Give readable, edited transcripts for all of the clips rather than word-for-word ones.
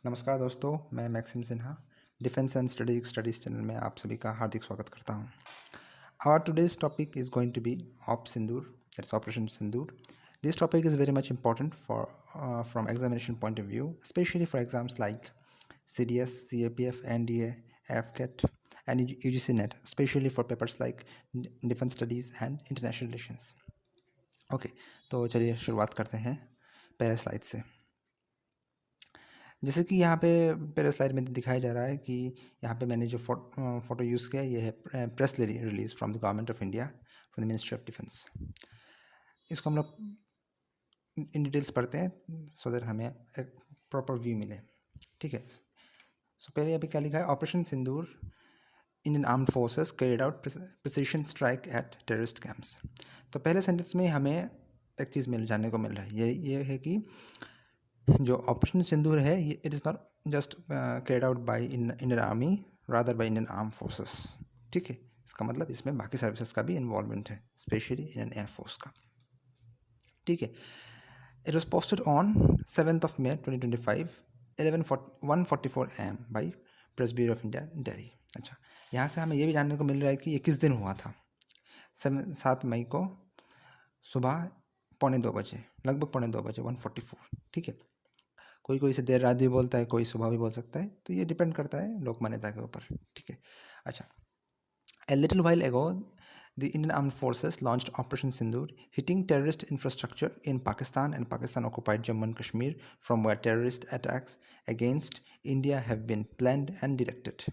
नमस्कार दोस्तों, मैं Maxim Sinha defence and studies channel में आप सभी का हार्दिक स्वागत करता हूं। Our today's topic is going to be op Sindoor, that's operation Sindoor. This topic is very much important from examination point of view, especially for exams like CDS, CAPF, NDA, AFCAT, and UGC NET, especially for papers like defense studies and international relations. Okay, तो चलिए शुरुआत करते हैं पहले slide से। जैसे कि यहाँ पे पहले स्लाइड में दिखाया जा रहा है कि यहाँ पे मैंने जो फोटो यूज़ किया ये है press release from the government of India, from the ministry of defence. इसको हम लोग इन डिटेल्स पढ़ते हैं सो दैट हमें एक प्रॉपर व्यू मिले। ठीक है, सो पहले अभी क्या लिखा है, operation Sindoor, Indian armed forces carried out precision strike at terrorist camps. तो पहले सेंटेंस में हमें एक चीज़ जानने को मिल रहा है, ये है कि जो ऑपरेशन सिंदूर है ये it is not just carried out by Indian army, rather by Indian arm forces. ठीक है, इसका मतलब इसमें बाकी सर्विसेज का भी इन्वॉल्वमेंट है, स्पेशली इंडियन एयरफोर्स का। ठीक है, it was posted on 7th of May 2025 1:44 AM by press bureau of India, Delhi. अच्छा, यहाँ से हमें ये भी जानने को मिल रहा है कि ये किस दिन हुआ था। 7 मई को सुबह 1:45 लगभग 1:45 1:44। ठीक है, कोई कोई इसे देर रात भी बोलता है, कोई सुबह भी बोल सकता है, तो ये डिपेंड करता है लोक मान्यता के ऊपर। ठीक है, अच्छा, a little while ago the Indian Armed Forces launched Operation Sindoor, hitting terrorist infrastructure in Pakistan and Pakistan occupied Jammu and Kashmir, from where terrorist attacks against India have been planned and directed.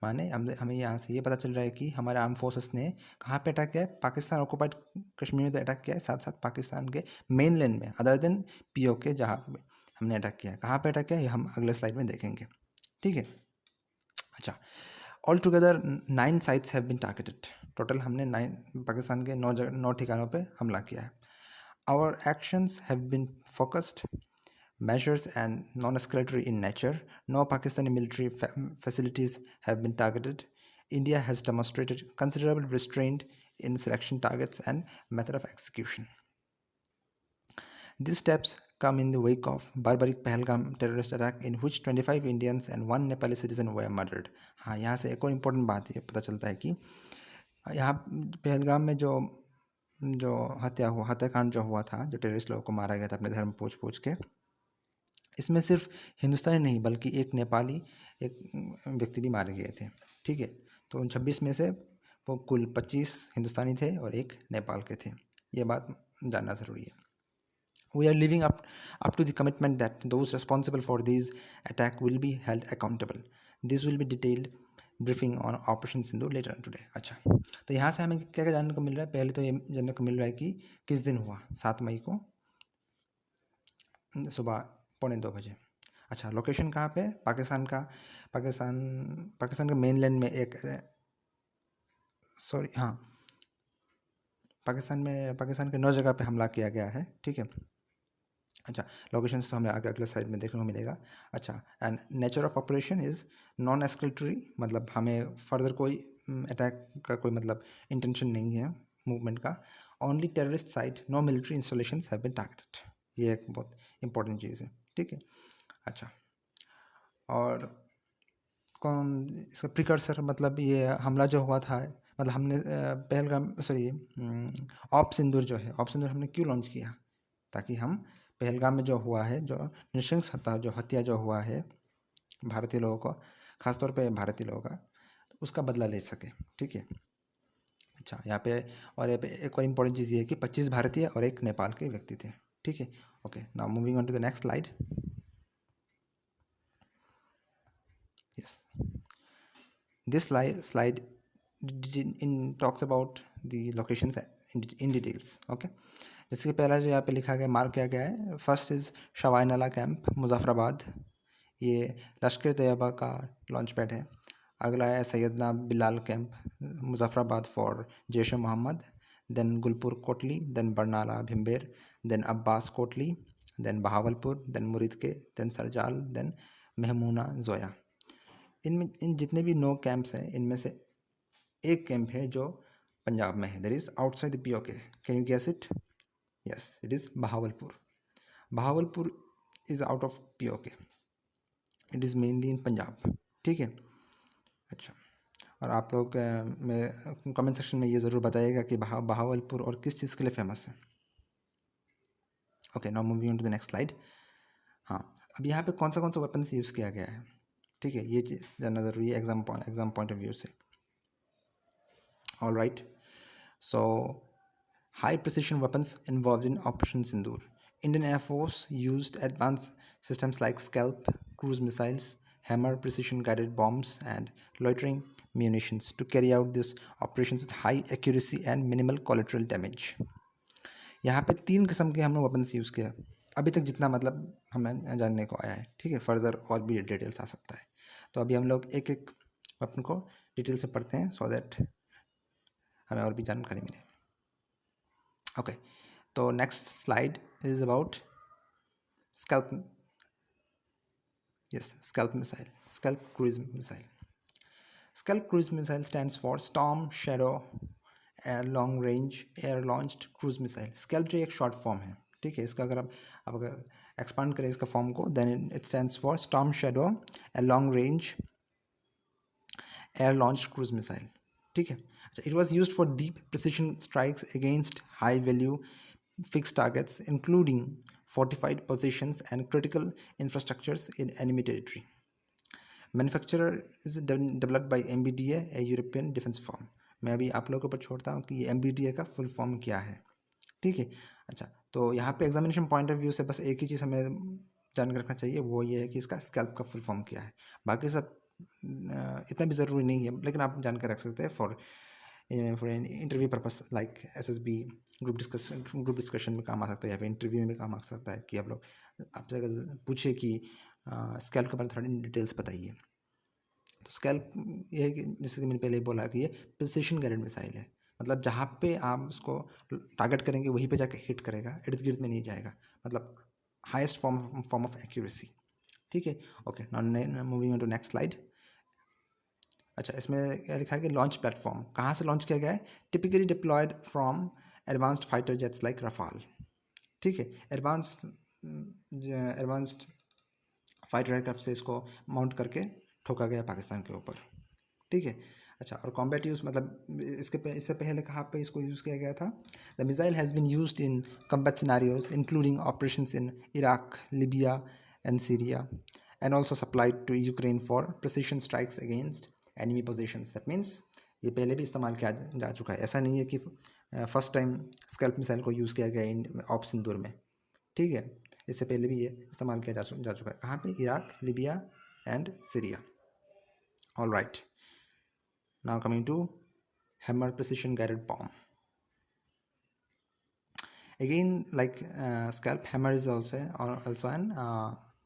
माने हमें यहाँ से ये पता चल रहा है कि हमारे आर्म फोर्सेस ने कहाँ पे अटैक किया है, पाकिस्तान ऑक्युपाइड कश्मीर में तो अटैक किया है, साथ साथ पाकिस्तान के मेन लैंड में अदर देन POK जहाँ पे हमने अटैक किया है। कहाँ पे अटैक किया है ये हम अगले स्लाइड में देखेंगे। ठीक है, अच्छा, all together 9 sites have been targeted. Total हमने 9 पाकिस्तान के 9 ठिकानों पे हमला किया है। Our actions have been focused measures and non-escalatory in nature. No Pakistani military facilities have been targeted. India has demonstrated considerable restraint in selection targets and method of execution. These steps come in the wake of barbaric Pahalgam terrorist attack in which 25 Indians and 1 Nepali citizen were murdered. हाँ, यहाँ से एक और important बात ये पता चलता है कि यहाँ पहलगाम में जो जो हत्याकांड जो हुआ था, जो टेररिस्ट लोगों को मारा गया था अपने धर्म पूछ के, इसमें सिर्फ हिंदुस्तानी नहीं बल्कि एक नेपाली एक व्यक्ति भी मारे गए थे। ठीक है, तो उन 26 में से वो कुल 25 हिंदुस्तानी थे और एक नेपाल के थे। ये बात जानना ज़रूरी है। We are living up to the commitment that those responsible for these attack will be held accountable. This will be detailed briefing on Operation Sindoor later on today. अच्छा, तो यहाँ से हमें क्या क्या जानने को मिल रहा है, पहले तो ये जानने को मिल रहा है कि किस दिन हुआ, 7 मई को सुबह 1:45 बजे। अच्छा, लोकेशन कहाँ पे, पाकिस्तान के मेनलैंड में एक हाँ, पाकिस्तान के 9 जगह पे हमला किया गया है। ठीक है, अच्छा, लोकेशंस तो हमें आगे अगले साइड में देखने को मिलेगा। अच्छा, and nature of operation is non escalatory, मतलब हमें फर्दर कोई अटैक का कोई मतलब इंटेंशन नहीं है मूवमेंट का। Only terrorist site, no military installations have been targeted. ये एक बहुत इंपॉर्टेंट चीज़ है। ठीक है, अच्छा, और कौन इसका प्रिकर्सर, मतलब ये हमला जो हुआ था, मतलब हमने पहलगाम ऑप सिंदूर जो है, ऑप सिंदूर हमने क्यों लॉन्च किया, ताकि हम पहलगाम में जो हुआ है, जो नृशंस हत्या जो हुआ है भारतीय लोगों को, खासतौर पे भारतीय लोगों का, उसका बदला ले सके। ठीक है, अच्छा, यहाँ पे एक और इम्पोर्टेंट चीज़ ये है कि 25 भारतीय और एक नेपाल के व्यक्ति थे। ठीक है, okay, now moving on to the next slide. Yes, this slide talks about the locations in details. Okay, जैसे कि पहला जो यहाँ पे लिखा गया, मार्क किया गया है, फर्स्ट इज़ शवाई नाला कैंप, मुजफ्फराबाद, ये लश्कर तैयबा का लॉन्च पैड है। अगला है Syedna Bilal camp, Muzaffarabad for Jaish Mohammed, then Gulpur Kotli, then Barnala Bhimber, then Abbas Kotli, then Bahawalpur, then Muridke, then Sarjal, then Mehmoona Joya. इन जितने भी 9 कैंप्स हैं, इनमें से एक कैंप है जो पंजाब में है, that is outside the POK। Can you guess it? Yes, it is Bahawalpur. Bahawalpur is out of POK। It is mainly in Punjab, ठीक है। अच्छा, और आप लोग में कमेंट सेक्शन में ये ज़रूर बताइएगा कि बहावलपुर और किस चीज़ के लिए फेमस है। Okay, now moving on to the next slide. हाँ, अब यहाँ पे कौन सा वेपन्स यूज़ किया गया है, ठीक है, ये चीज़ जानना ज़रूरी है एग्जाम पॉइंट ऑफ व्यू से। All right, so high precision weapons involved in Operation Sindoor. Indian Air Force used advanced systems like Scalp cruise missiles, Hammer precision guided bombs, and loitering munitions to carry out these operations with high accuracy and minimal collateral damage. यहाँ पे 3 किस्म के हमने weapons use किया अभी तक, जितना मतलब हमें जानने को आया है, ठीक है। फर्दर और भी डिटेल्स आ सकता है, तो अभी हम लोग एक एक वेपन को डिटेल से पढ़ते हैं सो दैट हमें और भी जानकारी मिले। Okay, so next slide is about scalp. Yes, scalp missile, scalp cruise missile. Scalp cruise missile stands for Storm Shadow Air Long Range Air Launched Cruise Missile. Scalp जो एक शॉर्ट फॉर्म है, ठीक है। इसका अगर आप अगर एक्सपांड करें इसका फॉर्म को, then it stands for Storm Shadow Air Long Range Air Launched Cruise Missile, ठीक है। अच्छा, it was used for deep precision strikes against high value fixed targets including fortified positions and critical infrastructures in enemy territory. Manufacturer is developed by MBDA, a European defense firm. मैं अभी आप लोगों के ऊपर छोड़ता हूँ कि ये MBDA का फुल फॉर्म क्या है, ठीक है। अच्छा, तो यहाँ पे एग्जामिनेशन पॉइंट ऑफ व्यू से बस एक ही चीज़ हमें जान के रखना चाहिए, वो ये है कि इसका स्कैल्प का फुल फॉर्म क्या है। बाकी सब इतना भी ज़रूरी नहीं है, लेकिन आप जान कर रख सकते हैं for an interview purpose, like SSB group discussion में काम आ सकता है, या फिर इंटरव्यू में काम आ सकता है कि आप लोग आपसे अगर पूछे कि स्कैल्प के बारे में थोड़ी डिटेल्स बताइए। तो स्कैल्प ये है कि जैसे कि मैंने पहले बोला कि ये प्रिसिशन गाइडेड मिसाइल है, मतलब जहाँ पे आप उसको टारगेट करेंगे वहीं पे जाके हिट करेगा, इर्द गिर्द में नहीं जाएगा, मतलब हाईएस्ट फॉर्म ऑफ एक्यूरेसी, ठीक है। Okay, now moving on to next slide. अच्छा, इसमें क्या लिखा है कि लॉन्च प्लेटफॉर्म कहाँ से लॉन्च किया गया है, typically deployed from advanced fighter jets like Rafale, ठीक है। एडवांस्ड फाइटर एयरक्राफ्ट से इसको माउंट करके ठोका गया पाकिस्तान के ऊपर, ठीक है। अच्छा, और कॉम्बैट यूज़ मतलब इससे पहले कहाँ पे इसको यूज़ किया गया था। The missile has been used in combat scenarios including operations in Iraq, Libya and Syria, and also supplied to Ukraine for precision strikes against enemy positions. That means ये पहले भी इस्तेमाल किया जा चुका है, ऐसा नहीं है कि फर्स्ट टाइम स्कैल्प मिसाइल को यूज़ किया गया इन ऑप सिंदूर में, ठीक है। इससे पहले भी ये इस्तेमाल किया जा चुका है, कहाँ पे, Iraq, Libya and Syria. All right, now coming to Hammer precision guided bomb. Again, like scalp, Hammer is also an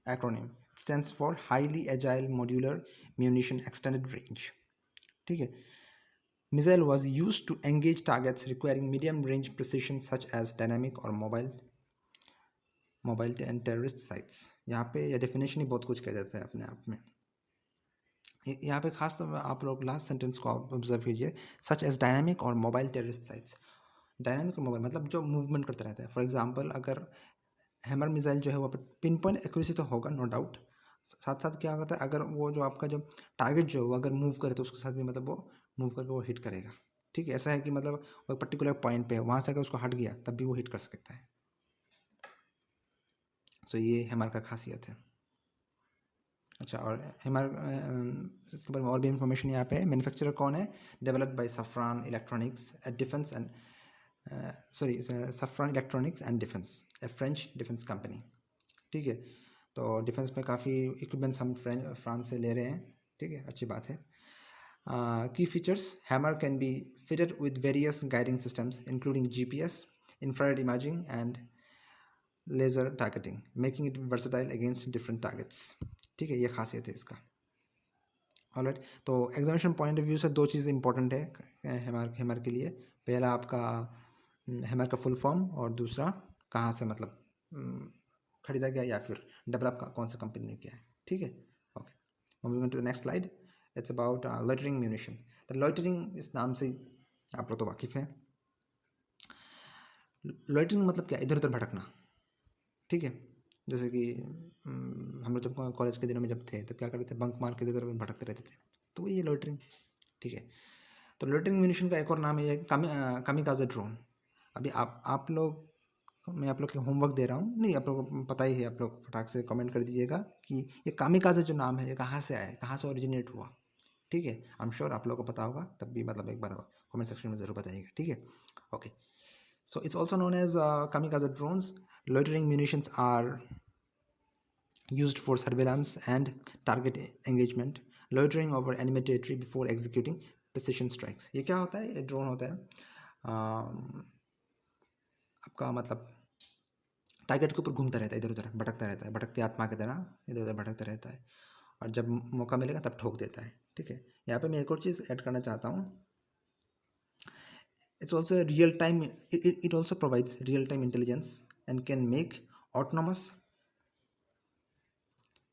acronym. It stands for highly agile modular munition extended range, ठीक है। Missile was used to engage targets requiring medium range precision such as dynamic or mobile and terrorist sites. यहाँ पे यह definition ही बहुत कुछ कह देता है अपने आप में। यहाँ पे खास तौर पर आप लोग लास्ट सेंटेंस को ऑब्जर्व कीजिए, सच एज डायनामिक और मोबाइल टेररिस्ट साइट्स। डायनामिक और मोबाइल मतलब जो मूवमेंट करता रहता है। फॉर एग्जांपल, अगर हैमर मिसाइल जो है वो पिन पॉइंट एक्यूरेसी तो होगा, नो डाउट, साथ साथ क्या होता है, अगर वो जो आपका जो टारगेट जो है वो अगर मूव करे तो उसके साथ भी मतलब वो मूव करके वो हिट करेगा, ठीक है। ऐसा है कि मतलब वो पर्टिकुलर पॉइंट पे है, वहाँ से अगर उसको हट गया तब भी वो हिट कर सकता है। सो ये हैमर का खासियत है। अच्छा, और हमारे इसके बारे में और भी इंफॉर्मेशन यहाँ पे है। मैन्युफैक्चरर कौन है, developed by Safran Electronics Defence and Safran Electronics and Defence, a French defence company, ठीक है। तो डिफेंस में काफ़ी इक्विपमेंट्स हम फ्रांस से ले रहे हैं, ठीक है, अच्छी बात है। की features, hammer can be fitted with various guiding systems including GPS, infrared imaging and laser targeting, making it versatile against different targets, ठीक है। ये खासियत है इसका। ऑलराइट, तो एग्जामिनेशन पॉइंट ऑफ व्यू से दो चीज़ें इंपॉर्टेंट है हैमर के लिए। पहला आपका हैमर का फुल फॉर्म, और दूसरा कहाँ से मतलब खरीदा गया या फिर डेवलप का कौन सा कंपनी ने किया है, ठीक है। Okay, moving on to the next slide. It's about loitering munition. The loitering इस नाम से आप लोग तो वाकिफ़ हैं। लॉइटरिंग मतलब क्या, इधर उधर भटकना, ठीक है। जैसे कि हम लोग जब कॉलेज के दिनों में जब थे तब क्या करते थे, बंक मार के इधर भटकते रहते थे, तो वही है लॉइटरिंग। ठीक है, तो लॉइटरिंग म्यूनिशन का एक और नाम ये है कि कामिकाज़े ड्रोन। अभी आप लोग, मैं आप लोग के होमवर्क दे रहा हूँ, नहीं आप लोग को पता ही है, आप लोग फटाक से कमेंट कर दीजिएगा कि ये कामिकाज़े जो नाम है ये कहाँ से आया है, कहाँ से ओरिजिनेट हुआ। ठीक है, आई एम श्योर आप लोगों को पता होगा, तब भी मतलब एक बार कमेंट सेक्शन में ज़रूर बताइएगा। ठीक है, okay. So it's also known as kamikaze drones. Loitering munitions are used for surveillance and target engagement. Loitering over enemy territory before executing precision strikes. ये क्या होता है? ये ड्रोन होता है आपका मतलब टारगेट के ऊपर घूमता रहता है, इधर उधर भटकता रहता है, भटकती आत्मा की तरह इधर उधर भटकता रहता है, और जब मौका मिलेगा तब ठोक देता है। ठीक है, यहाँ पे मैं एक और चीज़ ऐड करना चाहता हूँ। It's also a real time, it also provides real time intelligence and can make autonomous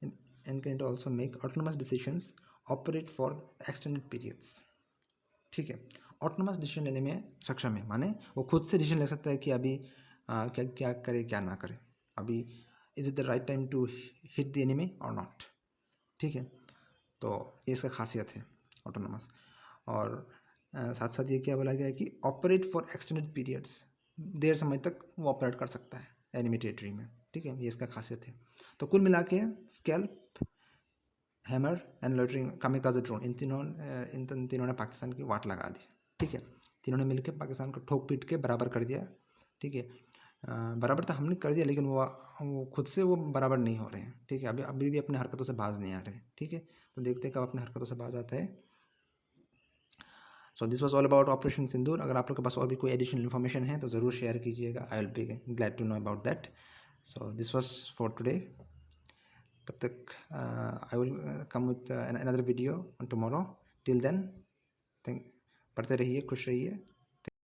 and can also make autonomous decisions operate for extended periods. ठीक है, ऑटोनमस डिसीजन लेने में सक्षम है, माने वो खुद से डिसीजन ले सकता है कि अभी क्या क्या करे क्या ना करे, अभी is it the right time to hit the enemy or not. ठीक है, तो ये इसका खासियत है ऑटोनमस। और साथ साथ ये क्या बोला गया है कि ऑपरेट फॉर एक्सटेंडेड पीरियड्स, देर समय तक वो ऑपरेट कर सकता है एनिमी टेरिटरी में। ठीक है, ये इसका खासियत है। तो कुल मिला के SCALP, Hammer and loitering kamikaze drone, इन तीनों ने पाकिस्तान की वाट लगा दी। ठीक है, तीनों ने मिलकर पाकिस्तान को ठोक पीट के बराबर कर दिया। ठीक है, बराबर तो हमने कर दिया, लेकिन वो खुद से वो बराबर नहीं हो रहे हैं। ठीक है, अभी भी अपने हरकतों से बाज नहीं आ रहे। ठीक है, तो देखते हैं कब अपने हरकतों से बाज आता है। So this was all about operation Sindoor. अगर आप लोग के पास और भी कोई एडिशनल इन्फॉर्मेशन है तो ज़रूर शेयर कीजिएगा, I will be glad to know about that. So this was for today. तब तक I will come with another video on tomorrow. Till then, पढ़ते रहिए, खुश रहिए।